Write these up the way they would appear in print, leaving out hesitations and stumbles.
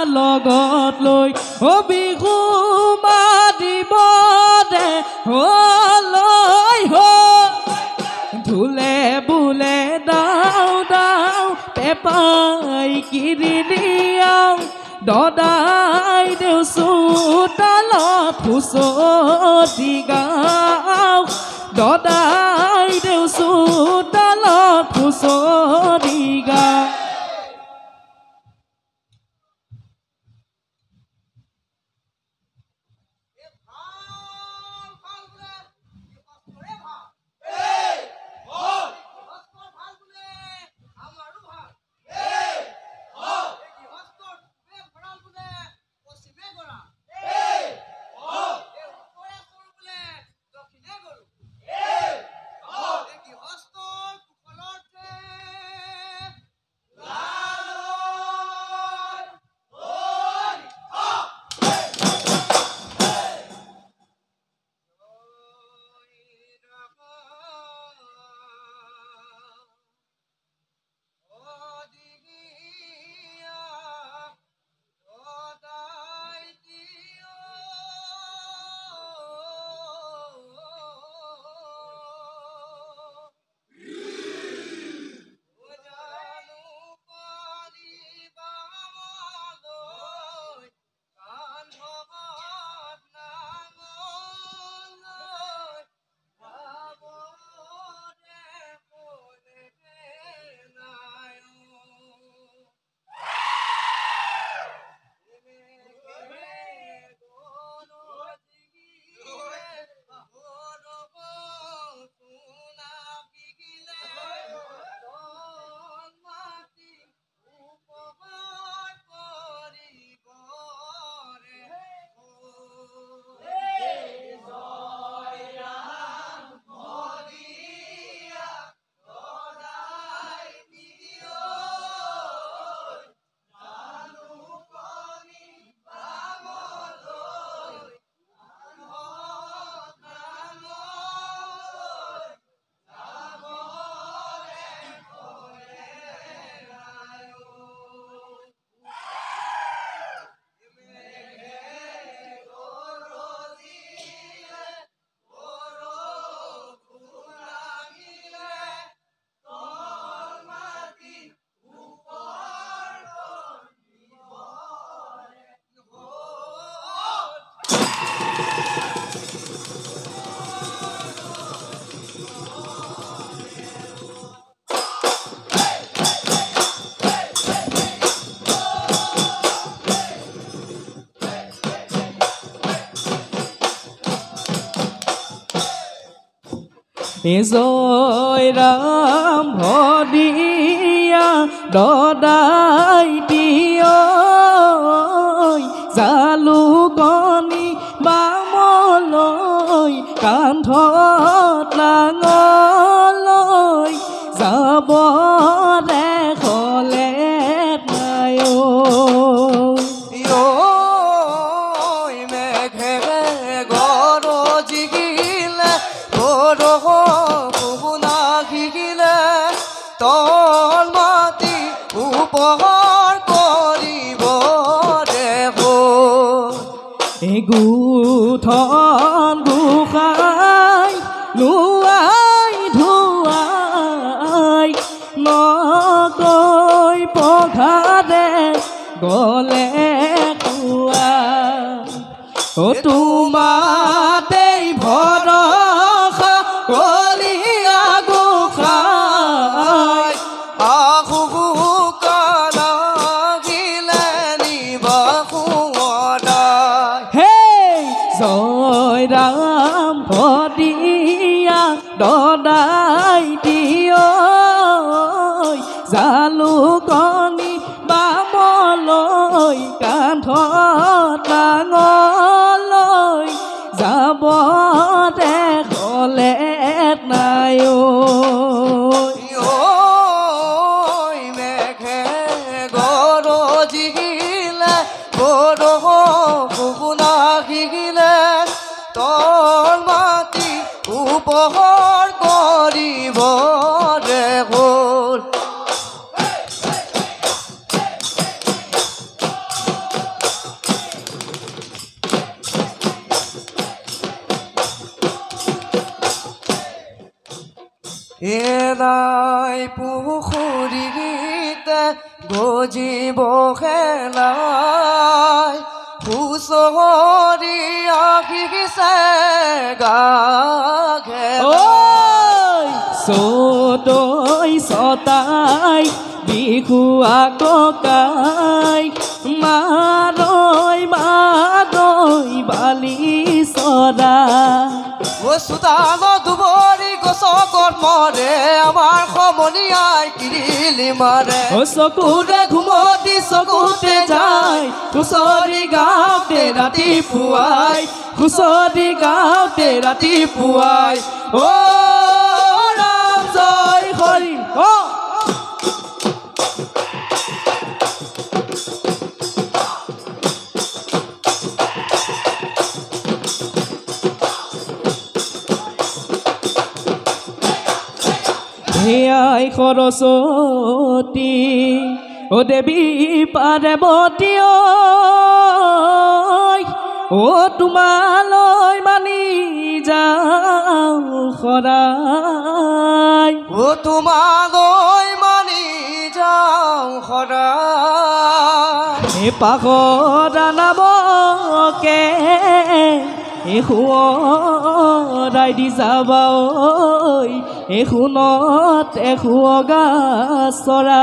লগত লৈ বিহু মাৰিব দে লৈ ঢোলে বোলে দাও দাও পেপাই কিৰিয়াও দদাই দেউ চোতালত ফুচতি গাও দদাই দেউ চোতালত ফুচতি গাও জয় রাম ভদিয়া দদাই দিয় জালুকনি বামলৈ কান্ধত লাঙলৈ যাব দেখলে নাই তল মাটি উপহাৰ কৰিব গুঠন গোসাই লোৱাই ধুৱাই নকৈ পঘাৰে গলে কোৱা তোমাতেই ভৰসা কলিয়া গোসাই জয় রাম ভদিয়া দদাই দিয় জালুকনি বামলৈ কান্ধত লাঙলৈ যাব দেখলে নাই মেঘে গৰজিলে বৰষুণাহিলে তল মাটি উপহাৰ কৰিব হ'ল এলাই পুখুৰীতে গজিব খেলাই হুঁচৰি আহিছে গা ঐ চতৈ ছটাই বিহুৱা ককাই মাৰৈ মাৰৈ বালি চৰা চোতাল দুবৰি গছকত মৰে আমাৰ সমনীয়াই কিৰিলি মাৰে চকুতে ঘুমতি চকুতে যায় হুঁচৰি গাওঁতে ৰাতিপুৱাই হুঁচৰি গাওঁতে ৰাতিপুৱাই অ ৰাম জয় হৰি অ হেয়াই সৰস্বতী অ দেৱী পাৰ্বতী অ তোমালৈ মানি যাওঁ সদায় অ তোমালৈ মানি যাওঁ সদায় পাখৰা নামকে সোঁৱৰাই দি যাবা ঐ সোণত এশুৱগা চৰা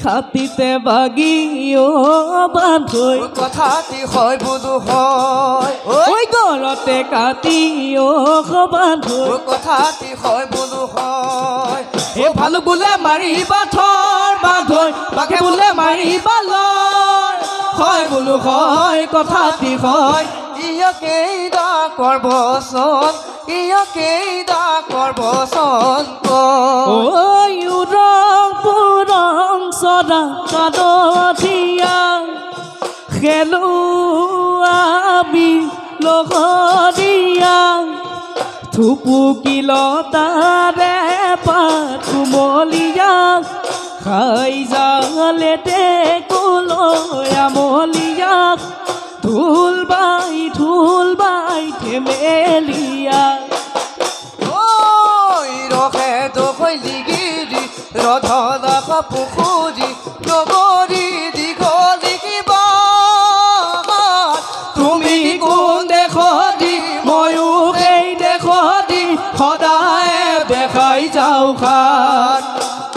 খাতিতে বাগি অ বান্ধৈ কথাটি হয় বোলো হয় ঐ গলতে কাটি অ বান্ধৈ কথাটি হয় বোলো হয় ভালুক বোলে মাৰিবা থৰ বান্ধৈ বাঘে বোলে মাৰিবা লয় হয় বোলো হয় কথাটি হয় কেইটা কৰবচন কেইটা কৰবচন ঐ উৰং পুৰং চৰা কাদঠিয়া খেলো আমি লগৰীয়া থুপুকিলতাৰে পাত কুমলীয়া খাই জালেতে কলৈ আমলীয়া ঢোল বাই থেমেলিয়া ৰখে দখলিগিৰি ৰধলাখ পুখুৰী নগৰী দীঘলী কিবা তুমি কোন দেশতি ময়ো সেই দেশতি সদায় দেখাই যাওঁ খাত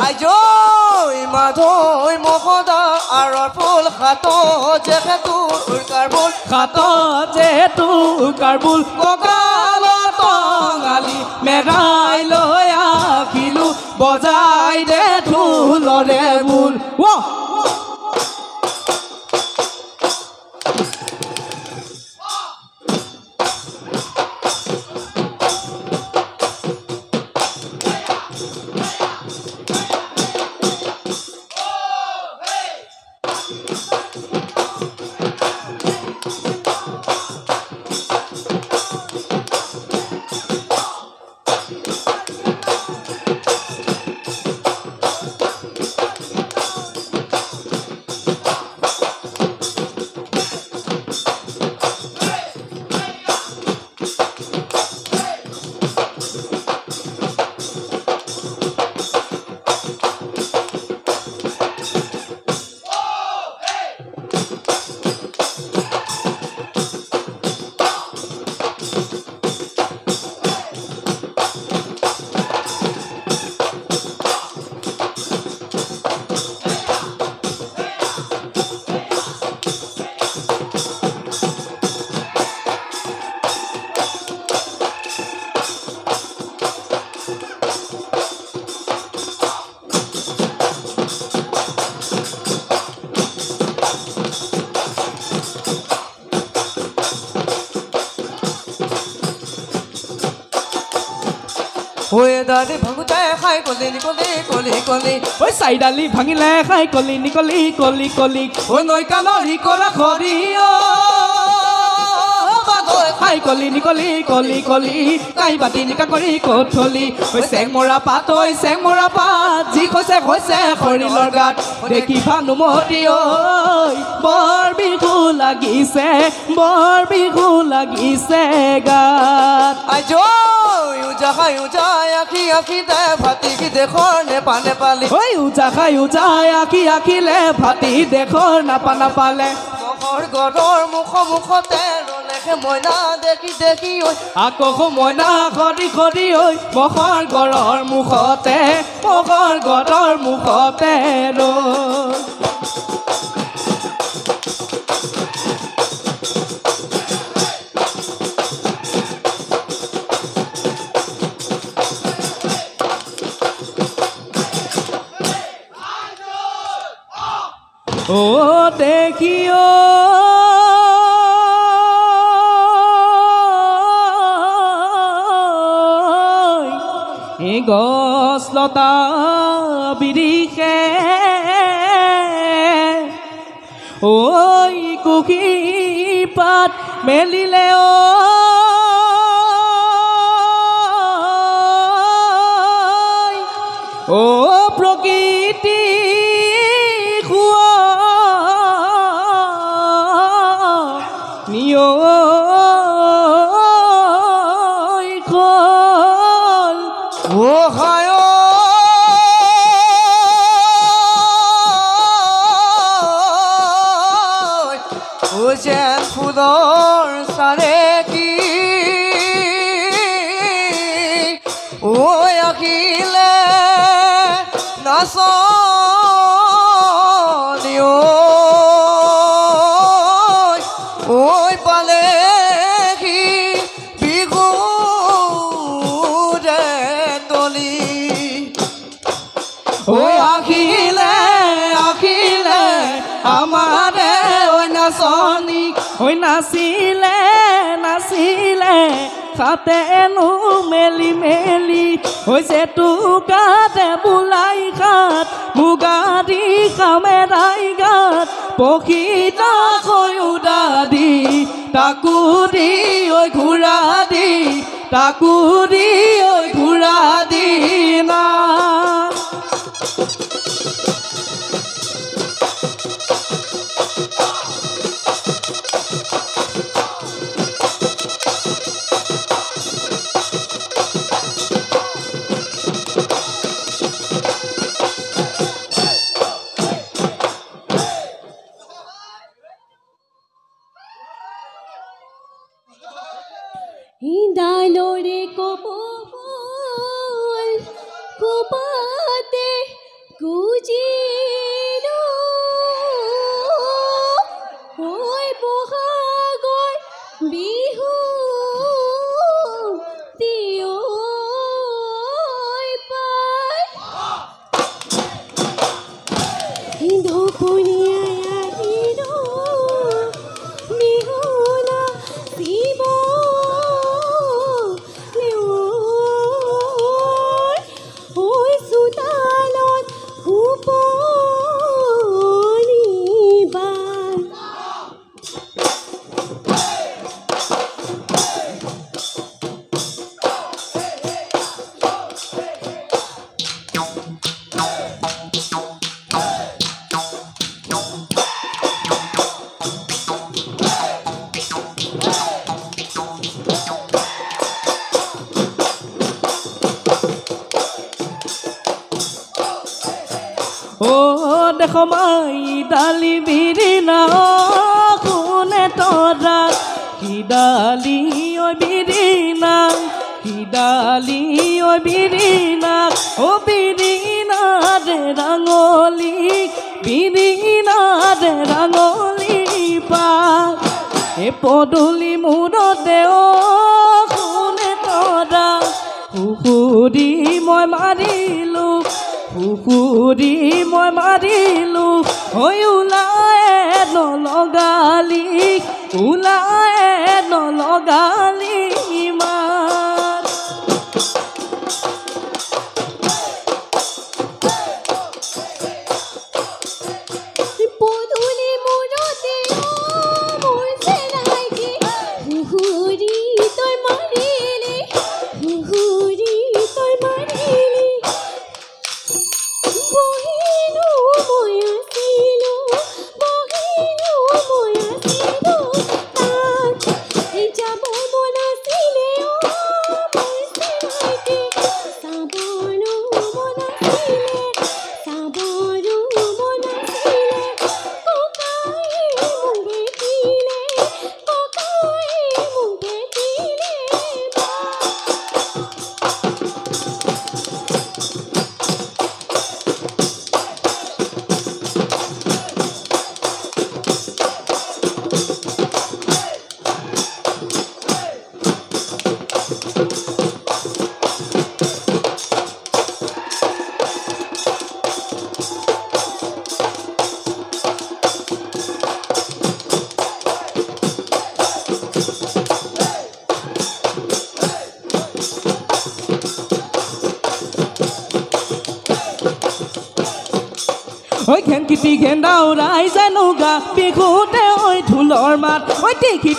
আইজৈ মাধৈ মহদা আৰৰ ফুল খাত যেহেতুৰ কাৰ্বুল খাতত যেহেতুৰ কাৰ্বুল কঁকালত টঙালি মেৰাই লৈ আহিলোঁ বজাই দে ঢোলৰে বোল ঐ দাদি ভাঙোতে খাই কলি নিকলি কলি কলি ঐ চাইডালি ভাঙিলে খাই কলি নিকলি কলি কলি ঐ নৈ কাণৰ ইকৰা খৰি খাই কলি নিকলি কলি কলি কাই বাতি নিকা কৰি কঠলি ঐ চেং মৰা পাত যি কৈছে হৈছে খৰিলৰ গাত দেখি ভানুমতি ঐ বৰ বিহু লাগিছে গাত আইজো ইউজা খাই ইউজা আখি আখি দে ভাতি কি দেখৰ নেপা নেপালি ঐ উজা খাই উজা আখিলে ভাতি দেখৰ নাপালে মখৰ গড়ৰ মুখতে ৰলেখে মইনা দেখি দেখি ঐ আকৌ মইনা খৰি ঐ মখৰ গড়ৰ মুখতে ও দেখিও এই গছ লতা বিৰিখে ঐ কুকি পাত মেলিলে ঐ প্ৰকৃতি যেন ফুলৰ চাৰে কি ঐ আখিলে নাচনি ঐ পালেহি বিহু যে তলি ঐ আখিলে আমাৰে নাচনি ঐ নাচিলে খাতেনো মেলি হৈছে টুকাতে বোলাই খাত মুগা দি কামেৰাই গাত পখিতা উদা দি তাকো দি ঐ ঘূৰা দি না ডালৰে কপল কোপাতে গুজিলো ওই বহাগৰ বিহু দিও পাই ধুকুনিয়া আহিলো বিহুনা শিৱ দেখ মাই ডালি বিৰিনা কোনে তৰা সিডালি ঐ বিৰিনা ও বিৰিনা দে ৰাঙলি পা এ পদূলি মূৰতে কোনে তৰা সুকুৰি মই মাৰিলো হৈ ওলাই নলগালি মাত ঐ ঘেনকিটি ঘেন্দাও ৰাই জানো গা বিহুতে ঐ ঢোলৰ মাত ঐ টিকি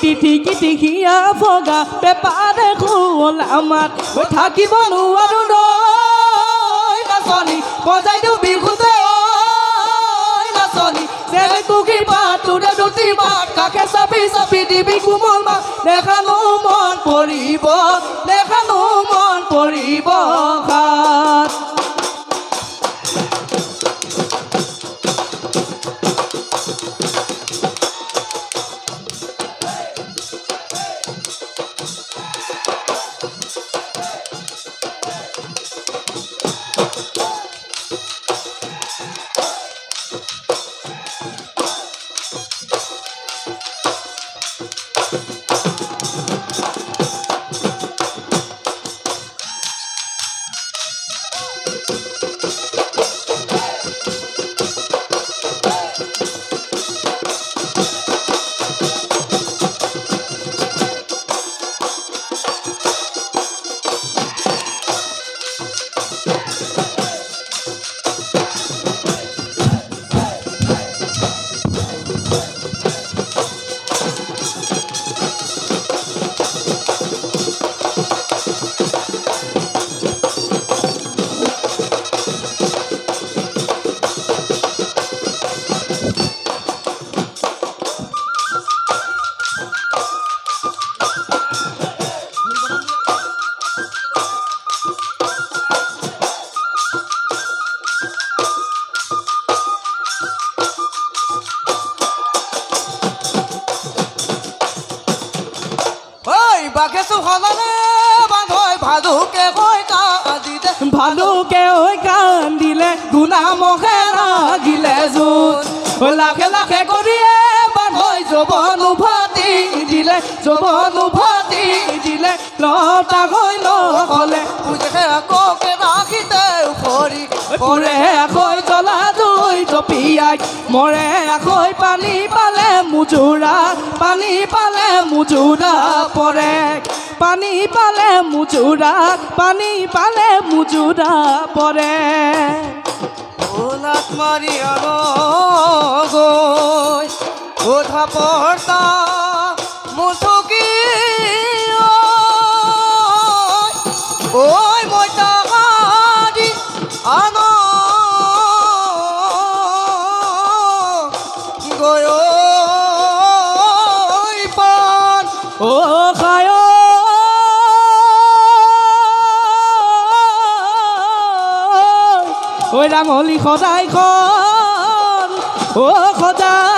টিকিয়া ফগা পেপাৰে খোলা মাত ঐ থাকিব নোৱাৰো নৈ নাচনি বজাই দিওঁ বিহুতে ঐ নাচনি যেনে কুকি পাত তোৰে দুটি মাত কাষে চাপি চাপি দিবি কোমল মাত দেখানো মন পৰিব খাত ভালুকে ঐ কান্দিলে গুণা মহে লাগিলে জোত লাখে লাখে কৰিয়ে বান্ধৈ যৌৱন উভতি দিলে লতা হৈ নহ'লে পৰে আকৈ জ্বলা জুই জপিয়াই মৰে আকৈ পানী পালে মুজুৰা পৰে পানী পালে মুজুৰা পৰে নাট মাৰি গৈ কোঠা পৰ্তা মুঠুকি ঐ মই তাহাদি আন গৈ পান খায় ঐ ৰাঙলী সদায় খন সদায়